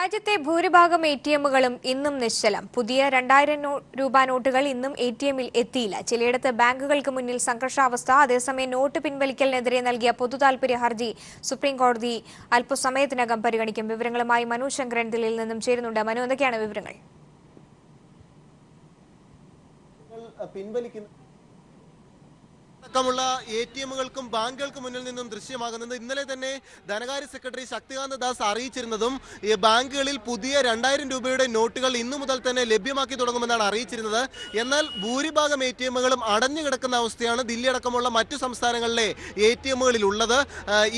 രാജ്യത്തെ ഭൂരിഭാഗം എടിഎമ്മുകളും ഇന്നും നിശ്ചലം. പുതിയ 2000 രൂപ നോട്ടുകൾ ഇന്നും എടിഎമ്മിൽ എത്തിയില്ല. ചിലയിടത്ത് ബാങ്കുകൾക്ക് മുന്നിൽ സംഘർഷാവസ്ഥ. അതേസമയം നോട്ട് പിൻവലിക്കലിനെതിരെ നൽകിയ പൊതുതാൽപര്യ ഹർജി സുപ്രീം കോടതി അല്പസമയത്തിനകം പരിഗണിക്കും. വിവരങ്ങളുമായി മനു ശങ്കരൻ ദില്ലിയിൽ നിന്നും ചേരുന്നുണ്ട്. മനു, എന്തൊക്കെയാണ് വിവരങ്ങൾ? ുള്ള എടിഎമ്മുകൾക്കും ബാങ്കുകൾക്കും മുന്നിൽ നിന്നും ദൃശ്യമാകുന്നത് ഇന്നലെ തന്നെ ധനകാര്യ സെക്രട്ടറി ശക്തികാന്ത ദാസ് അറിയിച്ചിരുന്നതും ഈ ബാങ്കുകളിൽ പുതിയ 2000 രൂപയുടെ നോട്ടുകൾ ഇന്നു മുതൽ തന്നെ ലഭ്യമാക്കി തുടങ്ങുമെന്നാണ് അറിയിച്ചിരുന്നത്. എന്നാൽ ഭൂരിഭാഗം എടിഎമ്മുകളും അടഞ്ഞു കിടക്കുന്ന അവസ്ഥയാണ് ദില്ലി അടക്കമുള്ള മറ്റു സംസ്ഥാനങ്ങളിലെ എടിഎമ്മുകളിൽ ഉള്ളത്.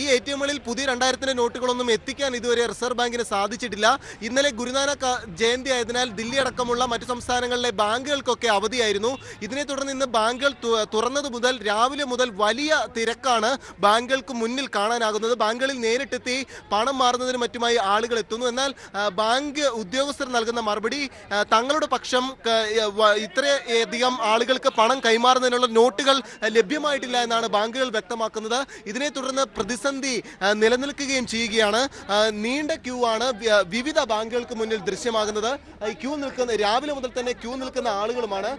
ഈ എടിഎമ്മുകളിൽ പുതിയ 2000 നോട്ടുകളൊന്നും എത്തിക്കാൻ ഇതുവരെ റിസർവ് ബാങ്കിന് സാധിച്ചിട്ടില്ല. ഇന്നലെ ഗുരുനാനക് ജയന്തി ആയതിനാൽ ദില്ലി അടക്കമുള്ള മറ്റു സംസ്ഥാനങ്ങളിലെ ബാങ്കുകൾക്കൊക്കെ അവധിയായിരുന്നു. ഇതിനെ തുടർന്ന് ഇന്ന് ബാങ്കുകൾ തുറന്നത് മുതൽ രാവിലെ മുതൽ വലിയ തിരക്കാണ് ബാങ്കുകൾക്ക് മുന്നിൽ കാണാനാകുന്നത്. ബാങ്കുകളിൽ നേരിട്ടെത്തി പണം മാറുന്നതിന് മറ്റുമായി ആളുകൾ എത്തുന്നു. എന്നാൽ ബാങ്ക് ഉദ്യോഗസ്ഥർ നൽകുന്ന മറുപടി തങ്ങളുടെ പക്ഷം ഇത്രയധികം ആളുകൾക്ക് പണം കൈമാറുന്നതിനുള്ള നോട്ടുകൾ ലഭ്യമായിട്ടില്ല എന്നാണ് ബാങ്കുകൾ വ്യക്തമാക്കുന്നത്. ഇതിനെ തുടർന്ന് പ്രതിസന്ധി നിലനിൽക്കുകയും ചെയ്യുകയാണ്. നീണ്ട ക്യൂ ആണ് വിവിധ ബാങ്കുകൾക്ക് മുന്നിൽ ദൃശ്യമാകുന്നത്. ക്യൂ നിൽക്കുന്ന രാവിലെ മുതൽ തന്നെ ക്യൂ നിൽക്കുന്ന ആളുകളുമാണ്.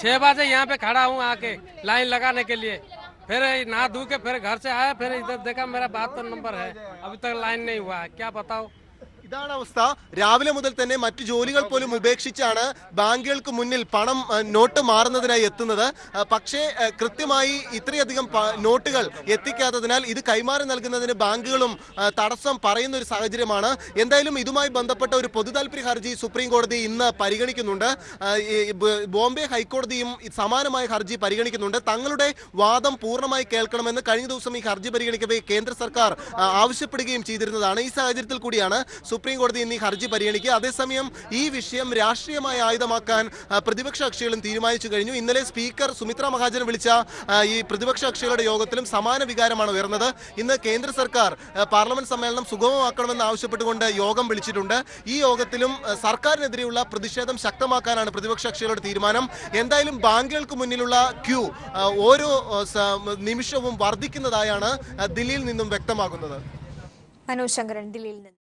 6 बजे यहाँ पे खड़ा हूँ आके लाइन लगाने के लिए। फिर नहा धो के फिर घर से आया, फिर इधर देखा मेरा 72 नंबर है, अभी तक लाइन नहीं हुआ है, क्या बताओ। ഇതാണ് അവസ്ഥ. രാവിലെ മുതൽ തന്നെ മറ്റു ജോലികൾ പോലും ഉപേക്ഷിച്ചാണ് ബാങ്കുകൾക്ക് മുന്നിൽ പണം നോട്ട് മാറുന്നതിനായി എത്തുന്നത്. പക്ഷേ കൃത്യമായി ഇത്രയധികം നോട്ടുകൾ എത്തിക്കാത്തതിനാൽ ഇത് കൈമാറി നൽകുന്നതിന് ബാങ്കുകളും തടസ്സം പറയുന്ന ഒരു സാഹചര്യമാണ്. എന്തായാലും ഇതുമായി ബന്ധപ്പെട്ട ഒരു പൊതുതാൽപര്യ ഹർജി സുപ്രീം കോടതി ഇന്ന് പരിഗണിക്കുന്നുണ്ട്. ബോംബെ ഹൈക്കോടതിയും സമാനമായ ഹർജി പരിഗണിക്കുന്നുണ്ട്. തങ്ങളുടെ വാദം പൂർണ്ണമായി കേൾക്കണമെന്ന് കഴിഞ്ഞ ദിവസം ഈ ഹർജി പരിഗണിക്കവേ കേന്ദ്ര സർക്കാർ ആവശ്യപ്പെടുകയും ചെയ്തിരുന്നതാണ്. ഈ സാഹചര്യത്തിൽ കൂടിയാണ് സുപ്രീം കോടതി ഇന്ന് ഈ ഹർജി പരിഗണിക്കുക. അതേസമയം ഈ വിഷയം രാഷ്ട്രീയമായ ആയുധമാക്കാൻ പ്രതിപക്ഷ കക്ഷികളും തീരുമാനിച്ചു കഴിഞ്ഞു. ഇന്നലെ സ്പീക്കർ സുമിത്ര മഹാജൻ വിളിച്ച ഈ പ്രതിപക്ഷ കക്ഷികളുടെ യോഗത്തിലും സമാന വികാരമാണ് ഉയർന്നത്. ഇന്ന് കേന്ദ്ര സർക്കാർ പാർലമെന്റ് സമ്മേളനം സുഗമമാക്കണമെന്ന് ആവശ്യപ്പെട്ടുകൊണ്ട് യോഗം വിളിച്ചിട്ടുണ്ട്. ഈ യോഗത്തിലും സർക്കാരിനെതിരെയുള്ള പ്രതിഷേധം ശക്തമാക്കാനാണ് പ്രതിപക്ഷ കക്ഷികളുടെ തീരുമാനം. എന്തായാലും ബാങ്കുകൾക്ക് മുന്നിലുള്ള ക്യൂ ഓരോ നിമിഷവും വർദ്ധിക്കുന്നതായാണ് ദില്ലിയിൽ നിന്നും വ്യക്തമാകുന്നത്. മനു ശങ്കരൻ ദില്ലിയിൽ നിന്ന്.